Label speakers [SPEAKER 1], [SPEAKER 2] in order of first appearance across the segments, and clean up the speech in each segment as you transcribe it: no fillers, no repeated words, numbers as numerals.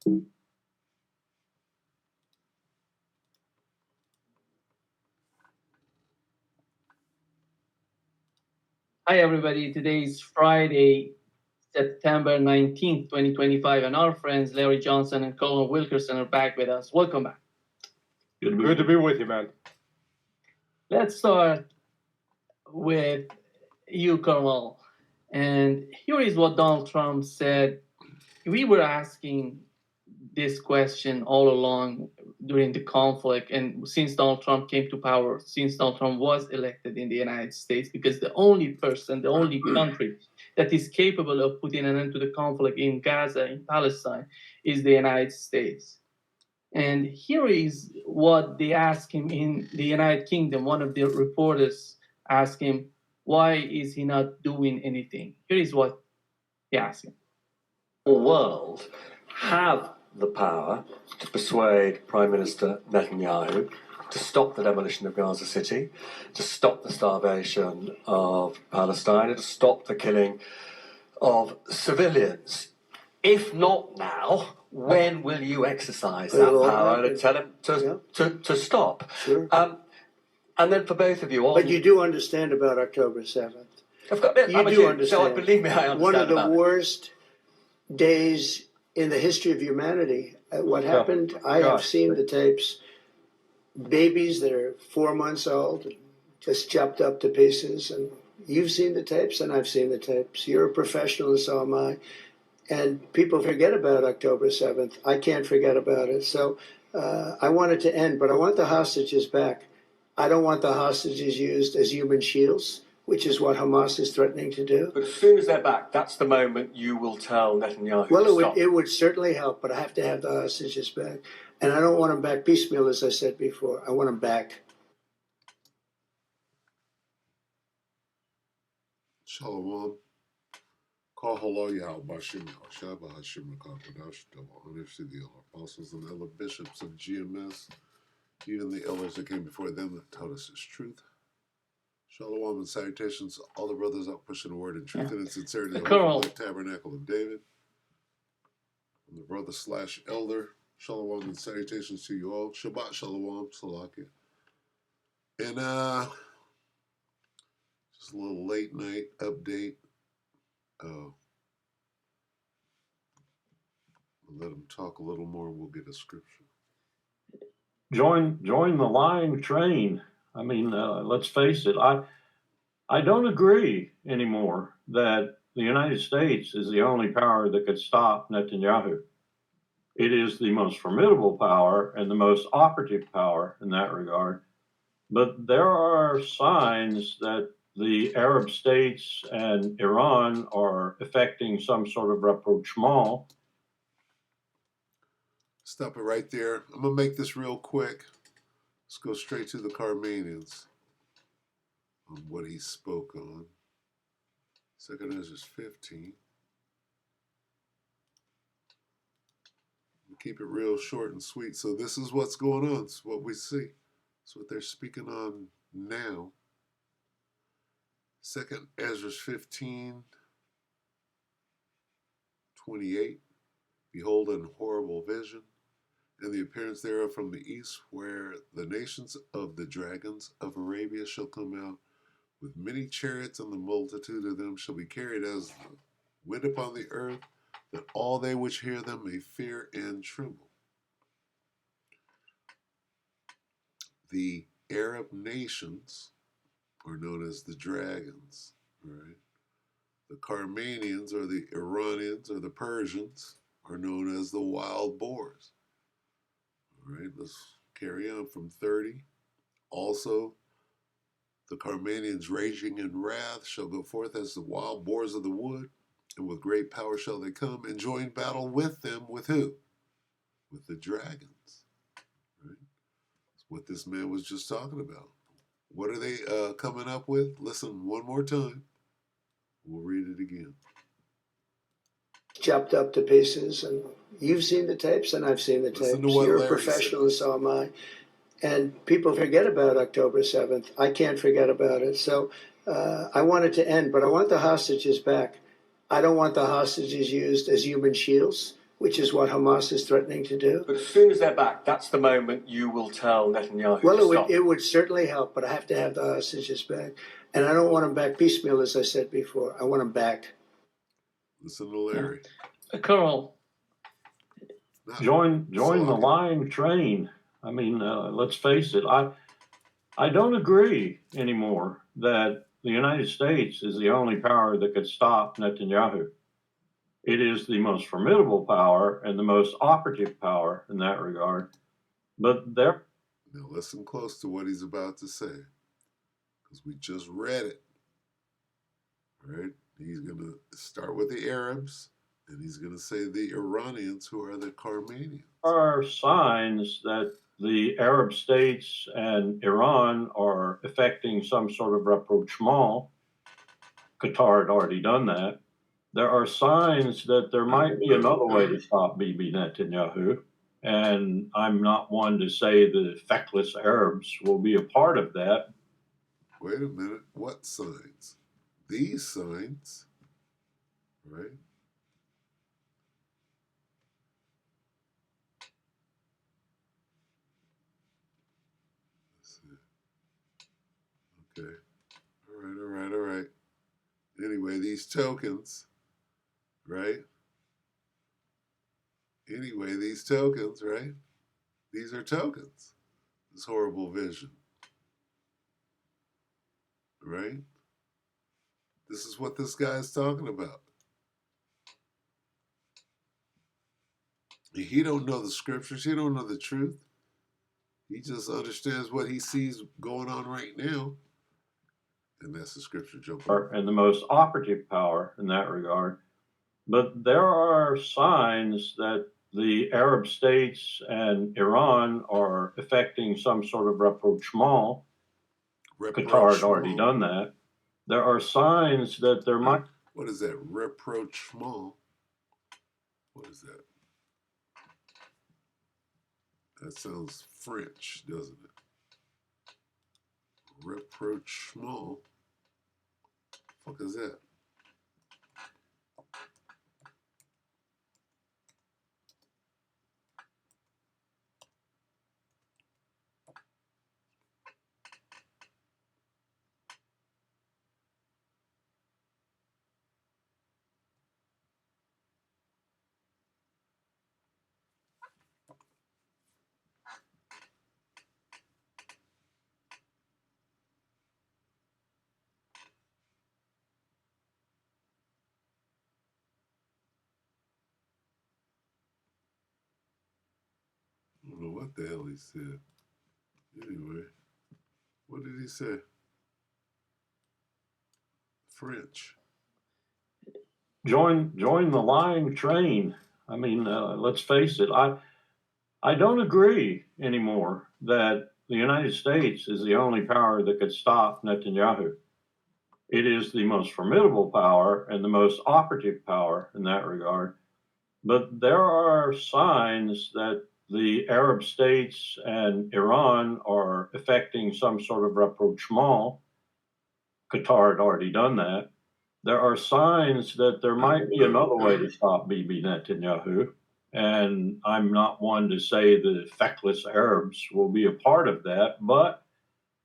[SPEAKER 1] Hi, everybody. Today is Friday, September 19th, 2025, and our friends Larry Johnson and Colin Wilkerson are back with us. Welcome back.
[SPEAKER 2] Good to be with you, man.
[SPEAKER 1] Let's start with you, Colonel. And here is what Donald Trump said. We were asking this question all along during the conflict, and since Donald Trump came to power, since Donald Trump was elected in the United States, because the only person, the only country that is capable of putting an end to the conflict in Gaza, in Palestine, is the United States. And here is what they asked him in the United Kingdom. One of the reporters asked him, why is he not doing anything? Here is what he asked him.
[SPEAKER 3] The world have the power to persuade Prime Minister Netanyahu to stop the demolition of Gaza City, to stop the starvation of Palestine, and to stop the killing of civilians. If not now, when will you exercise that power and tell him to stop?
[SPEAKER 4] Sure.
[SPEAKER 3] And then for both of you...
[SPEAKER 4] But you do understand about October 7th.
[SPEAKER 3] You do understand. So believe me, I understand.
[SPEAKER 4] One of the worst days in the history of humanity. What happened, I have seen the tapes. Babies that are 4 months old, just chopped up to pieces. And you've seen the tapes, and I've seen the tapes. You're a professional, and so am I. And people forget about October 7th. I can't forget about it. So I want it to end, but I want the hostages back. I don't want the hostages used as human shields, which is what Hamas is threatening to do.
[SPEAKER 3] But as soon as they're back, that's the moment you will tell Netanyahu
[SPEAKER 4] to
[SPEAKER 3] stop.
[SPEAKER 4] It would certainly help, but I have to have the hostages back. And I don't want them back piecemeal, as I said before. I want them back.
[SPEAKER 5] Shalom. Kahalo Yahbashim Shaba Hashim Kakadash, double honors to the apostles and elder bishops of GMS, even the elders that came before them that taught us his truth. Shalom and salutations to all the brothers out pushing the word in truth and in sincerity of the tabernacle of David. And the brother / elder, shalom and salutations to you all. Shabbat shalom, Salakia. And just a little late night update. Let him talk a little more and we'll get a scripture.
[SPEAKER 2] Join the lying train. I mean, let's face it. I don't agree anymore that the United States is the only power that could stop Netanyahu. It is the most formidable power and the most operative power in that regard. But there are signs that the Arab states and Iran are effecting some sort of rapprochement.
[SPEAKER 5] Stop it right there. I'm going to make this real quick. Let's go straight to the Carmanians on what he spoke on. 2 Ezra 15. We'll keep it real short and sweet. So this is what's going on. It's what we see. It's what they're speaking on now. 2 Ezra 15, 28. Behold, an horrible vision, and the appearance thereof from the east, where the nations of the dragons of Arabia shall come out with many chariots, and the multitude of them shall be carried as the wind upon the earth, that all they which hear them may fear and tremble. The Arab nations are known as the dragons, right? The Carmanians or the Iranians or the Persians are known as the wild boars. All right, let's carry on from 30. Also, the Carmanians raging in wrath shall go forth as the wild boars of the wood, and with great power shall they come and join battle with them. With who? With the dragons. Right? That's what this man was just talking about. What are they coming up with? Listen one more time. We'll read it again.
[SPEAKER 4] Chopped up to pieces, and you've seen the tapes, and I've seen the tapes. You're a professional, and so am I. And people forget about October 7th. I can't forget about it. So I want it to end, but I want the hostages back. I don't want the hostages used as human shields, which is what Hamas is threatening to do.
[SPEAKER 3] But as soon as they're back, that's the moment you will tell Netanyahu
[SPEAKER 4] Well,
[SPEAKER 3] to stop.
[SPEAKER 4] it would certainly help, but I have to have the hostages back. And I don't want them back piecemeal, as I said before. I want them back.
[SPEAKER 5] Listen to Larry.
[SPEAKER 1] Colonel,
[SPEAKER 2] Join the lying train. I mean, let's face it. I don't agree anymore that the United States is the only power that could stop Netanyahu. It is the most formidable power and the most operative power in that regard. But there.
[SPEAKER 5] Now listen close to what he's about to say, because we just read it. Right? He's going to start with the Arabs, and he's going to say the Iranians, who are the Carmanians.
[SPEAKER 2] There are signs that the Arab states and Iran are effecting some sort of rapprochement. Qatar had already done that. There are signs that there might be another way to stop Bibi Netanyahu. And I'm not one to say the feckless Arabs will be a part of that.
[SPEAKER 5] Wait a minute. What signs? These signs, right? Let's see. Okay. All right. Anyway, these tokens, right? Right? These are tokens. This horrible vision. Right? This is what this guy is talking about. He don't know the scriptures. He don't know the truth. He just understands what he sees going on right now. And that's the scripture jumping.
[SPEAKER 2] And the most operative power in that regard. But there are signs that the Arab states and Iran are effecting some sort of rapprochement. Qatar had already done that. There are signs that there might.
[SPEAKER 5] What is that? Rapprochement? What is that? That sounds French, doesn't it? Rapprochement. What the fuck is that? I don't know what the hell he said. Anyway, what did he say? French.
[SPEAKER 2] Join the lying train. I mean, let's face it. I don't agree anymore that the United States is the only power that could stop Netanyahu. It is the most formidable power and the most operative power in that regard. But there are signs that the Arab states and Iran are effecting some sort of rapprochement. Qatar had already done that. There are signs that there might be another way to stop Bibi Netanyahu. And I'm not one to say the feckless Arabs will be a part of that, but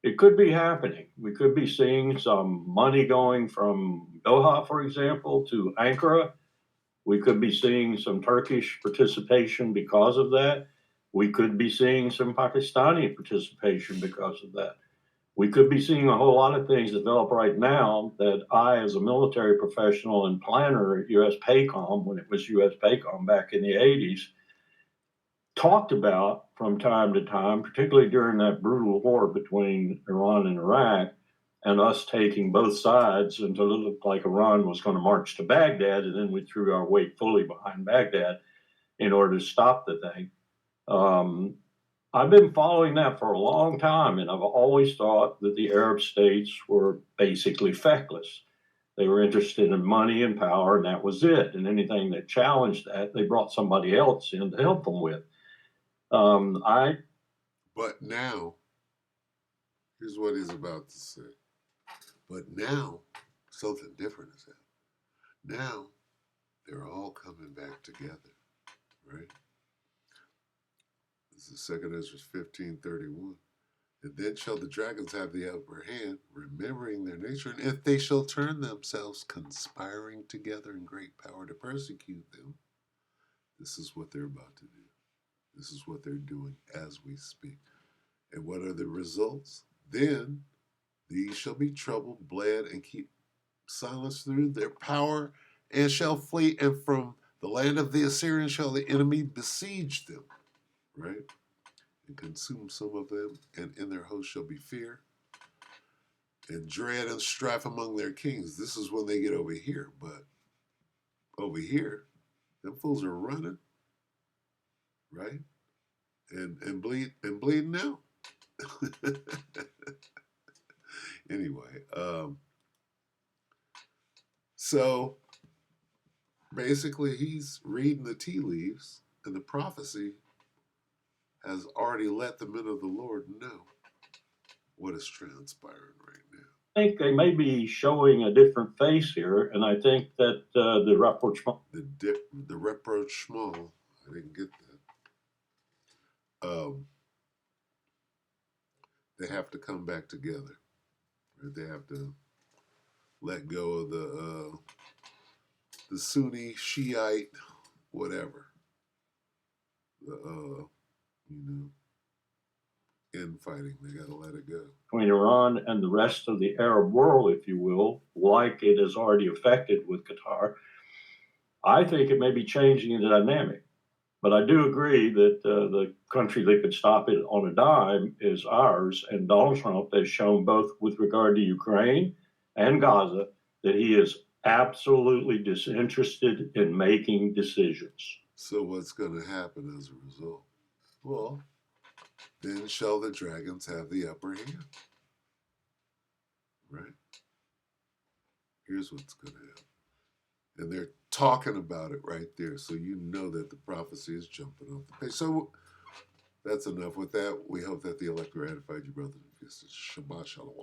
[SPEAKER 2] it could be happening. We could be seeing some money going from Doha, for example, to Ankara. We could be seeing some Turkish participation because of that. We could be seeing some Pakistani participation because of that. We could be seeing a whole lot of things develop right now that I, as a military professional and planner at US PACOM, when it was US PACOM back in the 80s, talked about from time to time, particularly during that brutal war between Iran and Iraq, and us taking both sides until it looked like Iran was going to march to Baghdad, and then we threw our weight fully behind Baghdad in order to stop the thing. I've been following that for a long time, and I've always thought that the Arab states were basically feckless. They were interested in money and power, and that was it. And anything that challenged that, they brought somebody else in to help them with.
[SPEAKER 5] But now, here's what he's about to say. But now, something different is happening. Now, they're all coming back together. right? This is 2 Ezra 15:31. And then shall the dragons have the upper hand, remembering their nature, and if they shall turn themselves, conspiring together in great power to persecute them. This is what they're about to do. This is what they're doing as we speak. And what are the results? Then these shall be troubled, bled, and keep silence through their power, and shall flee, and from the land of the Assyrians shall the enemy besiege them, right? And consume some of them, and in their host shall be fear, and dread and strife among their kings. This is when they get over here, but over here, them fools are running, right? And bleeding out. Anyway, so basically he's reading the tea leaves, and the prophecy has already let the men of the Lord know what is transpiring right now.
[SPEAKER 2] I think they may be showing a different face here, and I think that the rapprochement.
[SPEAKER 5] The rapprochement, I didn't get that. They have to come back together. Right? They have to let go of the Sunni, Shiite, whatever. The infighting. They got to let it go.
[SPEAKER 2] Between Iran and the rest of the Arab world, if you will, like it has already affected with Qatar, I think it may be changing the dynamic. But I do agree that the country that could stop it on a dime is ours. And Donald Trump has shown both with regard to Ukraine and Gaza that he is absolutely disinterested in making decisions.
[SPEAKER 5] So what's going to happen as a result? Well, then shall the dragons have the upper hand. Right? Here's what's going to happen. And they're talking about it right there. So you know that the prophecy is jumping off the page. So that's enough with that. We hope that the elect edified you, brothers and sisters. Shabbat shalom.